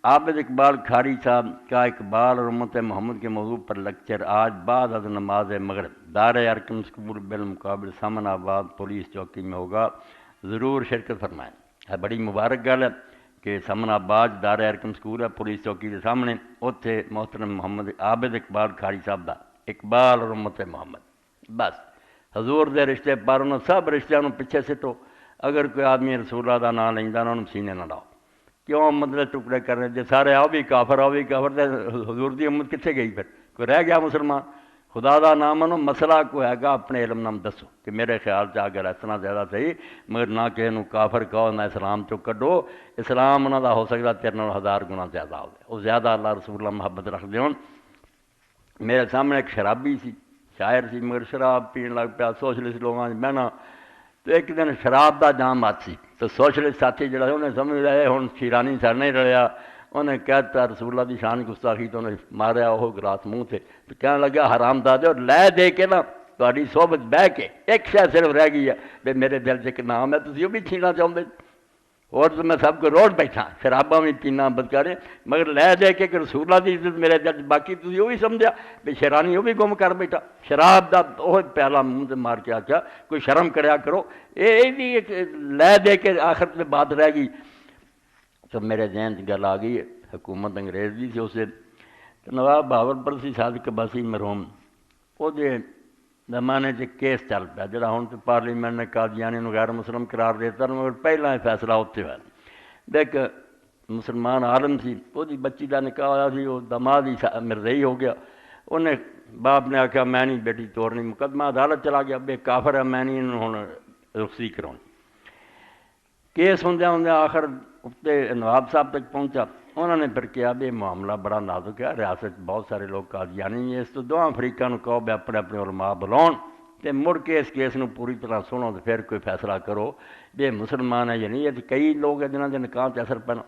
عابد اقبال کھاری صاحب کا اقبال اور امت محمد کے موضوع پر لیکچر آج بعد از نماز مغرب دار ارکم اسکول بالمقابل سامن آباد پولیس چوکی میں ہوگا، ضرور شرکت فرمائیں۔ ہے بڑی مبارک گل ہے کہ سامن آباد دار ارکم اسکول ہے پولیس چوکی کے سامنے، اتنے محترم محمد عابد اقبال کھاری صاحب دا اقبال اور امت محمد، بس حضور دے رشتے پر انہوں سب رشتوں پیچھے سٹو۔ اگر کوئی آدمی رسول اللہ دا نام لینا انہوں سینے نہ لاؤ، کیوں مطلب ٹکڑے کرنے جی سارے آؤ بھی کافر حضور دی امت کتنے گئی؟ پھر کوئی رہ گیا مسلمان؟ خدا دا نام منو، مسئلہ کوئی ہے گا اپنے علم نام دسو کہ میرے خیال سے اگر اتنا زیادہ صحیح، مگر نہ کسی نو کافر کہو نہ اسلام چو کڈو۔ اسلام انہوں دا ہو سکتا 13,000 گنا زیادہ ہو، وہ زیادہ اللہ رسول اللہ محبت رکھ دے۔ میرے سامنے ایک شرابی سی، شاعر سی، مگر شراب پین لگ پیا، سوشلسٹ لوگوں بہنا، تو ایک دن شراب دا جام ہاتھ سی، تو سوشلسٹ ساتھی جڑا انہیں سمجھ رہے ہوں شیرانی سر نہیں رلیا، انہیں کہتا رسول اللہ دی شان گستاخی، تو انہیں ماریا وہ گلاس منہ سے، تو کہنے لگا حرام دادے اور لے دے کے نا تاری صحبت بہ کے ایک شے صرف رہ گئی ہے بے میرے دل سے ایک نام ہے، تسی وہ بھی چھینا چاہتے، اور تو میں سب کو روڈ بیٹھا شراباں بھی پینا بدکارے، مگر لے دے کے کہ رسول اللہ دی عزت میرے دل، باقی تسی وہ بھی سمجھا بھی شیرانی وہ بھی گم کر بیٹھا، شراب دا وہ پیالہ منہ سے مار کے آکھیا کوئی شرم کریا کرو، یہ بھی ایک لے دے کے آخرت میں بات رہ گئی۔ تو میرے ذہن سے گل آ گئی، حکومت انگریز دی سی اسے، نواب بہاول سی صادق عباسی مرحوم، وہ دے زمانے سے کیس چل پیا جڑا ہوں تو پارلیمنٹ نے قادیانی نو غیر مسلم قرار دیتا، مگر پہلا فیصلہ اتنے ہوا۔ ایک مسلمان عالم سی، وہ بچی کا نکاح ہوا سی، وہ دماد ہی مرزئی ہو گیا، انہیں باپ نے آخیا میں نہیں بیٹی توڑنی، مقدمہ عدالت چلا گیا، بے کافر ہے میں نہیں ہوں رخصتی کرانی۔ کیس ہوندیا ہوندیا آخر اتنے نواب صاحب تک پہنچا، انہوں نے پھر کیا بھی معاملہ بڑا نازک ہے، ریاست بہت سارے لوگ قادیانی ہیں، اس تو دونوں فریقاں نو کہو بھی اپنے اپنے علماء بلاؤ تے مڑ کے اس کیس نو پوری طرح سنو تو پھر کوئی فیصلہ کرو بھی مسلمان ہے یا نہیں۔ یہ کئی لوگ ہیں جنہوں کے نکاح تے اثر پینا۔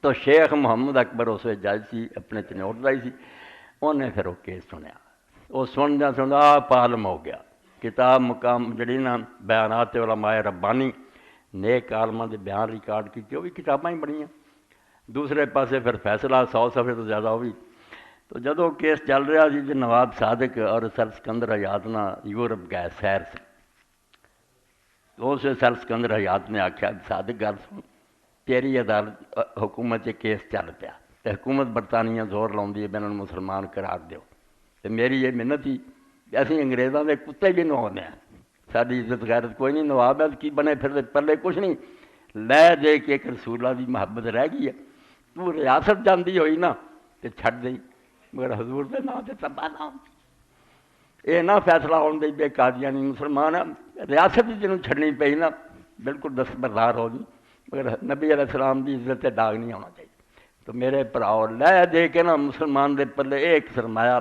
تو شیخ محمد اکبر اس وقت جج سی، اپنے چنور دا ہی سی، انہیں پھر وہ کیس سنیا، وہ سندا سندا پالم ہو گیا۔ کتاب مقام جڑی نا بیانات علماء ربانی، نیک عالماں دے بیان ریکارڈ کیتے، وہ بھی کتاباں ہی بنیاں۔ دوسرے پاسے پھر فیصلہ 100 صفحے تو زیادہ ہوئی۔ تو جدو کیس چل رہا سی تو نواب صادق اور سر سکندر حیات نہ یورپ گئے سیر سے، اس سر سکندر حیات نے آخیا صادق گل سن، تیری عدالت حکومت سے کیس چل پیا، حکومت برطانیہ زور لاؤندی ہے بین المسلمان قرار دیو، تو میری یہ منت ہی اسی انگریزاں دے کتے بھی نوانے ہیں، ساری عزت غیرت کوئی نہیں، نواب ہے کی بنے پھر پلے کچھ نہیں، لے دے کے ایک رسول اللہ دی محبت رہ گئی ہے، تو ریاست جاندی ہوئی نا تو چھڑ دئی، مگر حضور دے نام تے تباہ نہ ہوندی، یہ نہ فیصلہ ہونے دے بے قادیانی مسلمان ہے، ریاست جنہوں چھڑنی پئی نا بالکل دستبردار ہو جی، مگر نبی علیہ السلام دی عزت تے داغ نہیں ہونا چاہیے۔ تو میرے پراؤ لے دے کے نا مسلمان دے پلے ایک سرمایہ،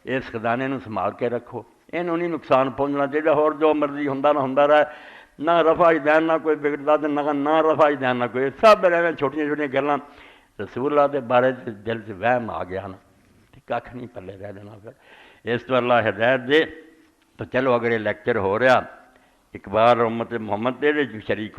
اس خزانے نو سنبھال کے رکھو، اینوں نہیں نقصان پہنچنا چاہیے، اور جو مرضی ہوندا نہ رہے، نہ رفع دین نہ کوئی بگڑتا نہ رفع دین نہ کوئی، سب رہے چھوٹیاں چھوٹیاں گلاں، رسول اللہ دے بارے دل سے وہم آ گیا نا کھ نہیں پلے رہ دینا، پھر اس تو اللہ ہدایت دے۔ تو چلو اگر یہ لیکچر ہو رہا اقبال اور امت محمد دے شریک